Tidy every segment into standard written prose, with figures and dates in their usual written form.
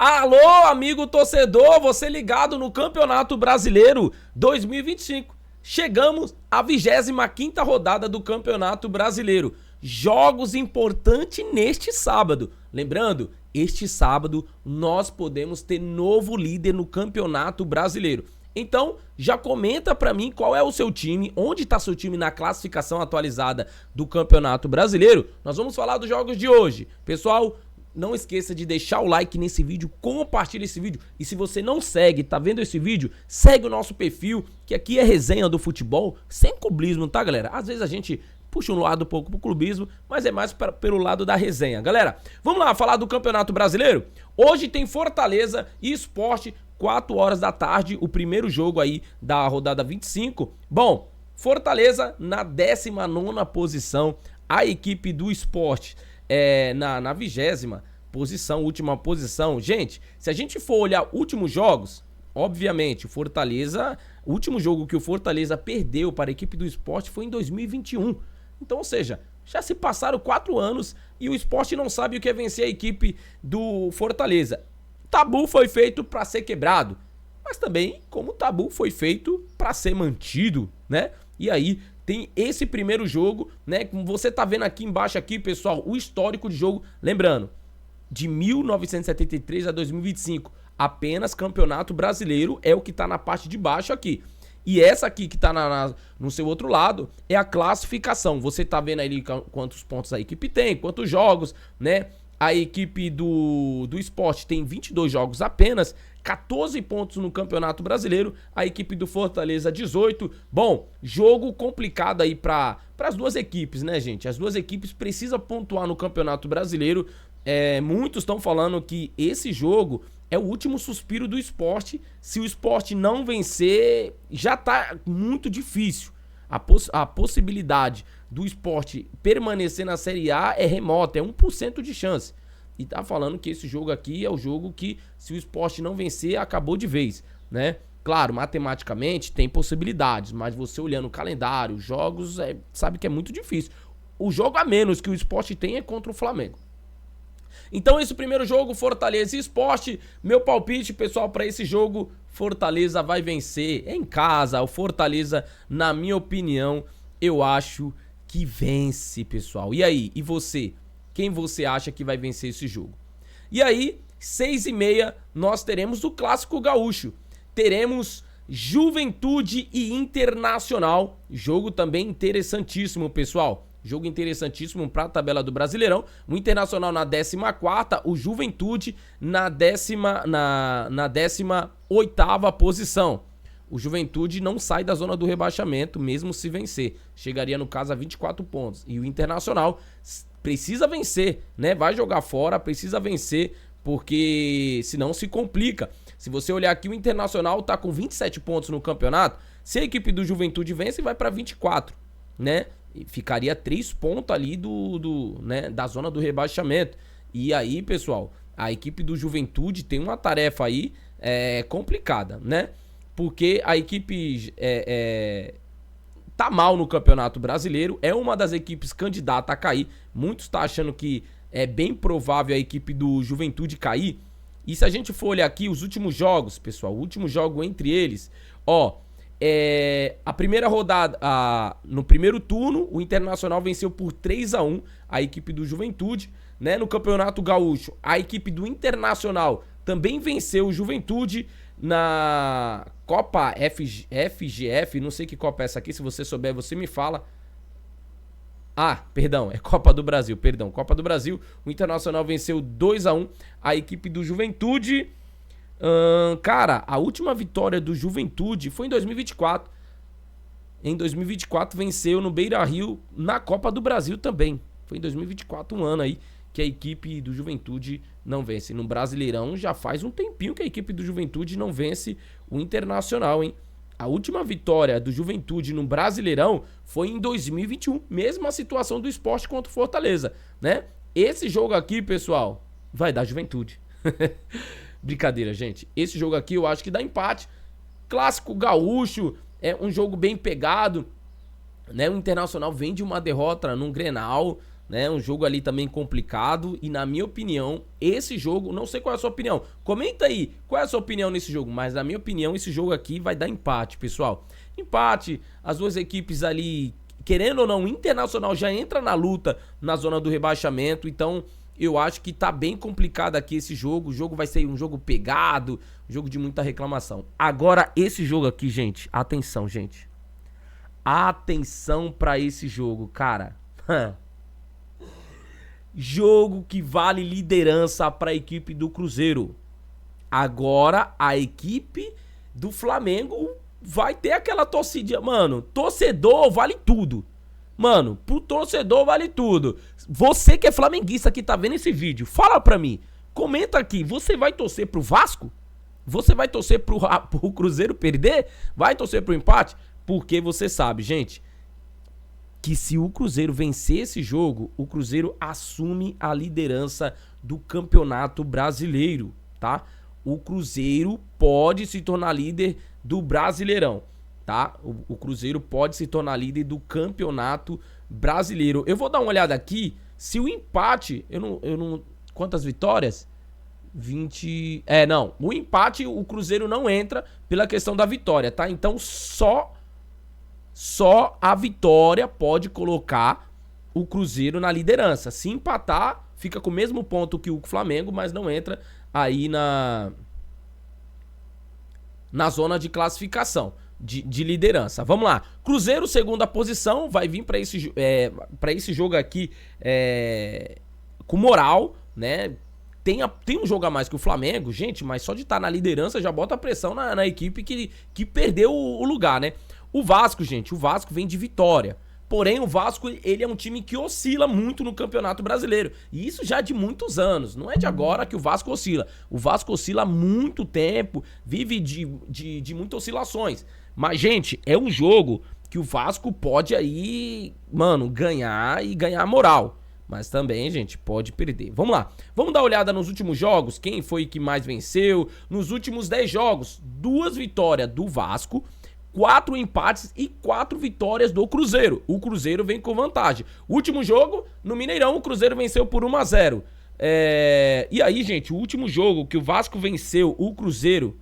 Alô, amigo torcedor, você ligado no Campeonato Brasileiro 2025. Chegamos à 25ª rodada do Campeonato Brasileiro. Jogos importantes neste sábado. Lembrando, este sábado nós podemos ter novo líder no Campeonato Brasileiro. Então, já comenta pra mim qual é o seu time, onde tá seu time na classificação atualizada do Campeonato Brasileiro. Nós vamos falar dos jogos de hoje. Pessoal, não esqueça de deixar o like nesse vídeo, compartilha esse vídeo. E se você não segue, tá vendo esse vídeo, segue o nosso perfil, que aqui é resenha do futebol, sem clubismo, tá, galera? Às vezes a gente puxa um lado um pouco pro clubismo, mas é mais pelo lado da resenha. Galera, vamos lá falar do Campeonato Brasileiro? Hoje tem Fortaleza e Sport, 4 horas da tarde, o primeiro jogo aí da rodada 25. Bom, Fortaleza na 19ª posição, a equipe do Sport na 20ª posição, última posição. Gente, se a gente for olhar últimos jogos, obviamente, o último jogo que o Fortaleza perdeu para a equipe do Sport foi em 2021. Então, ou seja, já se passaram 4 anos e o Sport não sabe o que é vencer a equipe do Fortaleza. Tabu foi feito para ser quebrado, mas também como o tabu foi feito para ser mantido, né? E aí tem esse primeiro jogo, né? Como você tá vendo aqui embaixo aqui, pessoal, o histórico de jogo, lembrando, de 1973 a 2025, apenas Campeonato Brasileiro é o que tá na parte de baixo aqui. E essa aqui que tá no seu outro lado é a classificação. Você tá vendo ali quantos pontos a equipe tem, quantos jogos, né? A equipe do Sport tem 22 jogos apenas, 14 pontos no Campeonato Brasileiro, a equipe do Fortaleza 18. Bom, jogo complicado aí para as duas equipes, né, gente? As duas equipes precisam pontuar no Campeonato Brasileiro. Muitos estão falando que esse jogo é o último suspiro do Sport. Se o Sport não vencer, já tá muito difícil. A possibilidade do Sport permanecer na Série A é remota, é 1% de chance. E tá falando que esse jogo aqui é o jogo que, se o Sport não vencer, acabou de vez, né? Claro, matematicamente tem possibilidades, mas você olhando o calendário, os jogos, sabe que é muito difícil. O jogo a menos que o Sport tem é contra o Flamengo. Então esse primeiro jogo, Fortaleza e Sport, meu palpite, pessoal, para esse jogo, Fortaleza vai vencer. É em casa, o Fortaleza, na minha opinião, eu acho que vence, pessoal. E aí, e você? Quem você acha que vai vencer esse jogo? E aí, 6h30, nós teremos o Clássico Gaúcho. Teremos Juventude e Internacional. Jogo também interessantíssimo, pessoal. Jogo interessantíssimo para a tabela do Brasileirão. O Internacional na 14ª, o Juventude na 18ª posição. O Juventude não sai da zona do rebaixamento, mesmo se vencer. Chegaria, no caso, a 24 pontos. E o Internacional precisa vencer, né? Vai jogar fora, precisa vencer, porque senão se complica. Se você olhar aqui, o Internacional tá com 27 pontos no campeonato. Se a equipe do Juventude vence, vai para 24, né? E ficaria 3 pontos ali da zona do rebaixamento. E aí, pessoal, a equipe do Juventude tem uma tarefa aí complicada, né? Porque a equipe tá mal no Campeonato Brasileiro, é uma das equipes candidata a cair. Muitos estão achando que é bem provável a equipe do Juventude cair. E se a gente for olhar aqui os últimos jogos, pessoal, o último jogo entre eles, a primeira rodada, no primeiro turno, o Internacional venceu por 3-1 a equipe do Juventude, né? No Campeonato Gaúcho, a equipe do Internacional também venceu o Juventude. Na Copa FGF, não sei que Copa é essa aqui, se você souber, você me fala. Perdão, é Copa do Brasil, Copa do Brasil, o Internacional venceu 2-1 a equipe do Juventude. Cara, a última vitória do Juventude foi em 2024. Em 2024 venceu no Beira-Rio na Copa do Brasil também. Foi em 2024, um ano aí que a equipe do Juventude não vence. No Brasileirão já faz um tempinho que a equipe do Juventude não vence o Internacional, hein? A última vitória do Juventude no Brasileirão foi em 2021. Mesma situação do Sport contra o Fortaleza, né? Esse jogo aqui, pessoal, vai dar Juventude. Brincadeira, gente. Esse jogo aqui eu acho que dá empate. Clássico Gaúcho, é um jogo bem pegado, né? O Internacional vem de uma derrota num Grenal, né? Um jogo ali também complicado. E na minha opinião, esse jogo, não sei qual é a sua opinião. Comenta aí qual é a sua opinião nesse jogo. Mas na minha opinião, esse jogo aqui vai dar empate, pessoal. Empate, as duas equipes ali, querendo ou não, o Internacional já entra na luta na zona do rebaixamento. Então eu acho que tá bem complicado aqui esse jogo. O jogo vai ser um jogo pegado, um jogo de muita reclamação. Agora, esse jogo aqui, gente, atenção, gente. Atenção pra esse jogo, cara. Jogo que vale liderança pra equipe do Cruzeiro. Agora, a equipe do Flamengo vai ter aquela torcida. Mano, torcedor vale tudo. Mano, pro torcedor vale tudo. Você que é flamenguista que tá vendo esse vídeo, fala pra mim. Comenta aqui, você vai torcer pro Vasco? Você vai torcer pro Cruzeiro perder? Vai torcer pro empate? Porque você sabe, gente, que se o Cruzeiro vencer esse jogo, o Cruzeiro assume a liderança do Campeonato Brasileiro, tá? O Cruzeiro pode se tornar líder do Brasileirão, tá? O Cruzeiro pode se tornar líder do Campeonato Brasileiro. Eu vou dar uma olhada aqui, se o empate, eu não quantas vitórias? 20, não, o empate o Cruzeiro não entra pela questão da vitória, tá? Então só a vitória pode colocar o Cruzeiro na liderança. Se empatar, fica com o mesmo ponto que o Flamengo, mas não entra aí na zona de classificação, de liderança. Vamos lá. Cruzeiro, segunda posição, vai vir para esse jogo aqui com moral, né? Tem um jogo a mais que o Flamengo, gente, mas só de estar na liderança já bota pressão na equipe que perdeu o lugar, né? O Vasco, gente, o Vasco vem de vitória. Porém, o Vasco, ele é um time que oscila muito no Campeonato Brasileiro. E isso já de muitos anos. Não é de agora que o Vasco oscila. O Vasco oscila há muito tempo, vive de muitas oscilações. Mas, gente, é um jogo que o Vasco pode aí, mano, ganhar e ganhar moral. Mas também, gente, pode perder. Vamos lá. Vamos dar uma olhada nos últimos jogos. Quem foi que mais venceu? Nos últimos 10 jogos, 2 vitórias do Vasco, 4 empates e 4 vitórias do Cruzeiro. O Cruzeiro vem com vantagem. Último jogo, no Mineirão, o Cruzeiro venceu por 1-0. E aí, gente, o último jogo que o Vasco venceu o Cruzeiro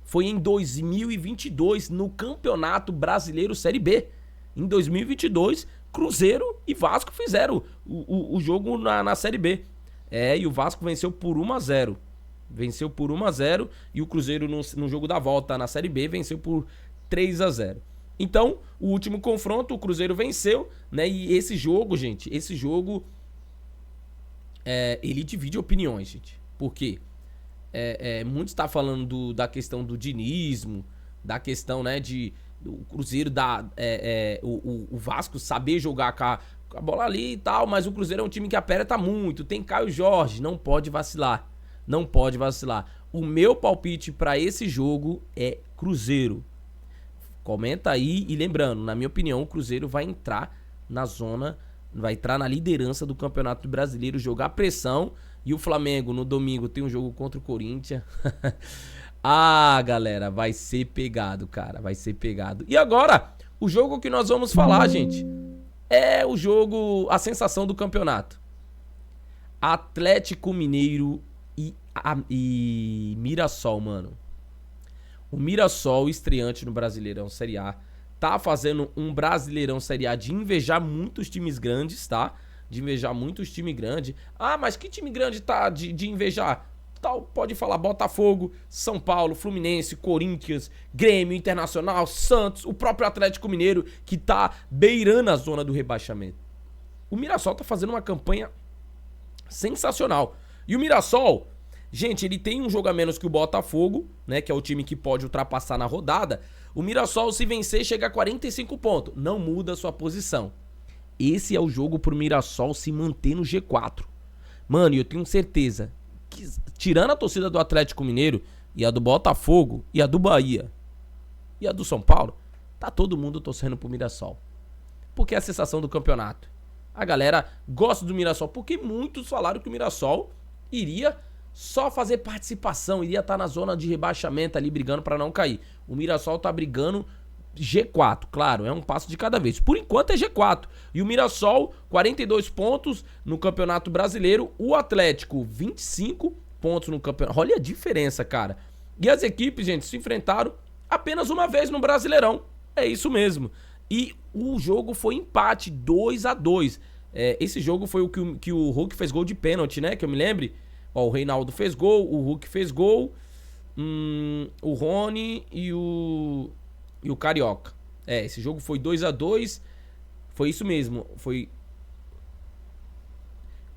foi em 2022, no Campeonato Brasileiro Série B. Em 2022, Cruzeiro e Vasco fizeram o jogo na Série B. E o Vasco venceu por 1-0. Venceu por 1-0 e o Cruzeiro no jogo da volta na Série B venceu por 3-0. Então, o último confronto, o Cruzeiro venceu, né? E esse jogo, gente, ele divide opiniões, gente. Por quê? Muitos estão falando da questão do dinismo, da questão, né, o Cruzeiro o Vasco saber jogar com a bola ali e tal, mas o Cruzeiro é um time que aperta muito, tem Caio Jorge, não pode vacilar. Não pode vacilar. O meu palpite para esse jogo é Cruzeiro. Comenta aí e lembrando, na minha opinião, o Cruzeiro vai entrar na zona, vai entrar na liderança do Campeonato Brasileiro, jogar pressão. E o Flamengo no domingo tem um jogo contra o Corinthians. Galera, vai ser pegado, cara, vai ser pegado. E agora, o jogo que nós vamos falar, gente, é o jogo, a sensação do campeonato. Atlético Mineiro e Mirassol, mano. O Mirassol, estreante no Brasileirão Série A, tá fazendo um Brasileirão Série A de invejar muitos times grandes, tá? De invejar muitos times grandes. Mas que time grande tá de invejar? Tal, pode falar Botafogo, São Paulo, Fluminense, Corinthians, Grêmio, Internacional, Santos, o próprio Atlético Mineiro, que tá beirando a zona do rebaixamento. O Mirassol tá fazendo uma campanha sensacional. E o Mirassol, gente, ele tem um jogo a menos que o Botafogo, né, que é o time que pode ultrapassar na rodada. O Mirassol, se vencer, chega a 45 pontos. Não muda a sua posição. Esse é o jogo pro Mirassol se manter no G4. Mano, e eu tenho certeza que, tirando a torcida do Atlético Mineiro e a do Botafogo e a do Bahia e a do São Paulo, tá todo mundo torcendo pro Mirassol. Porque é a sensação do campeonato. A galera gosta do Mirassol, porque muitos falaram que o Mirassol iria só fazer participação, iria estar na zona de rebaixamento ali, brigando para não cair. O Mirassol tá brigando G4, claro, é um passo de cada vez. Por enquanto é G4. E o Mirassol, 42 pontos no Campeonato Brasileiro. O Atlético, 25 pontos no campeonato. Olha a diferença, cara. E as equipes, gente, se enfrentaram apenas uma vez no Brasileirão. É isso mesmo. E o jogo foi empate, 2-2. Esse jogo foi o que o Hulk fez gol de pênalti, né? Que eu me lembre. Ó, o Reinaldo fez gol, o Hulk fez gol, o Rony e o Carioca. Esse jogo foi 2-2. Foi isso mesmo. Foi.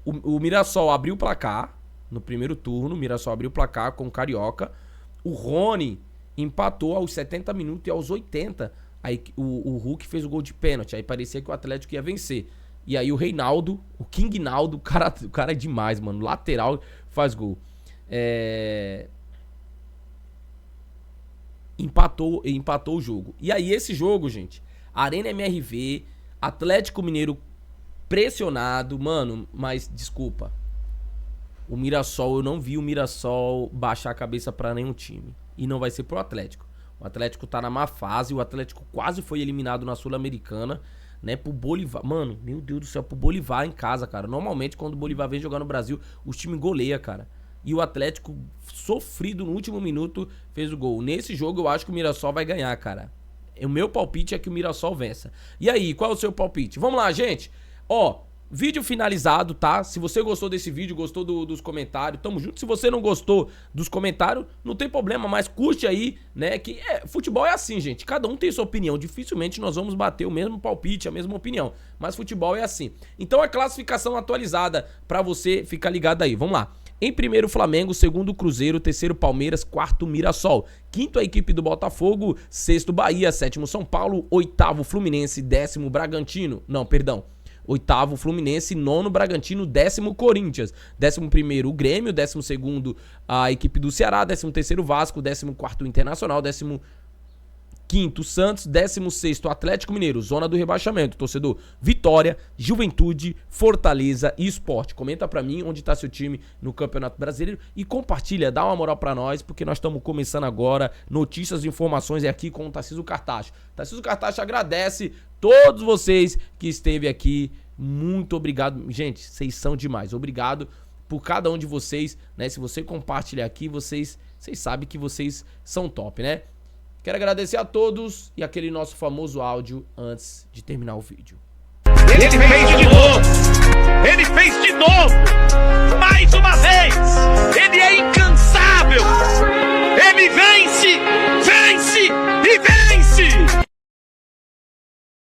O Mirassol abriu o placar no primeiro turno. O Mirassol abriu o placar com o Carioca. O Rony empatou aos 70 minutos e aos 80. Aí o Hulk fez o gol de pênalti. Aí parecia que o Atlético ia vencer. E aí o Reinaldo, o King Naldo, o cara é demais, mano. Lateral, faz gol. Empatou o jogo. E aí esse jogo, gente, Arena MRV, Atlético Mineiro pressionado, mano, mas desculpa. O Mirassol, eu não vi o Mirassol baixar a cabeça pra nenhum time. E não vai ser pro Atlético. O Atlético tá na má fase, o Atlético quase foi eliminado na Sul-Americana, né, pro Bolívar. Mano, meu Deus do céu, pro Bolívar em casa, cara. Normalmente quando o Bolívar vem jogar no Brasil, os times goleia, cara. E o Atlético, sofrido no último minuto, fez o gol. Nesse jogo eu acho que o Mirassol vai ganhar, cara. O meu palpite é que o Mirassol vença. E aí, qual é o seu palpite? Vamos lá, gente. Ó, vídeo finalizado, tá? Se você gostou desse vídeo, gostou dos comentários, tamo junto. Se você não gostou dos comentários, não tem problema, mas curte aí, né? Que futebol é assim, gente. Cada um tem sua opinião. Dificilmente nós vamos bater o mesmo palpite, a mesma opinião. Mas futebol é assim. Então a classificação atualizada pra você ficar ligado aí. Vamos lá. Em primeiro, Flamengo. Segundo, Cruzeiro. Terceiro, Palmeiras. Quarto, Mirassol. Quinto, a equipe do Botafogo. Sexto, Bahia. Sétimo, São Paulo. Oitavo, Fluminense. Décimo, Bragantino. Não, perdão. Oitavo, Fluminense. Nono, Bragantino. Décimo, Corinthians. 11º, o Grêmio. 12º, a equipe do Ceará. 13º, Vasco. 14º, Internacional. 15º, Santos. 16º, Atlético Mineiro. Zona do rebaixamento, torcedor. Vitória, Juventude, Fortaleza e Sport. Comenta pra mim onde tá seu time no Campeonato Brasileiro e compartilha, dá uma moral pra nós, porque nós estamos começando agora. Notícias e informações é aqui com o Tarcísio Cartacho. Tarcísio Cartacho agradece todos vocês que esteve aqui. Muito obrigado. Gente, vocês são demais. Obrigado por cada um de vocês, né? Se você compartilhar aqui, vocês sabem que vocês são top, né? Quero agradecer a todos e aquele nosso famoso áudio antes de terminar o vídeo. Ele fez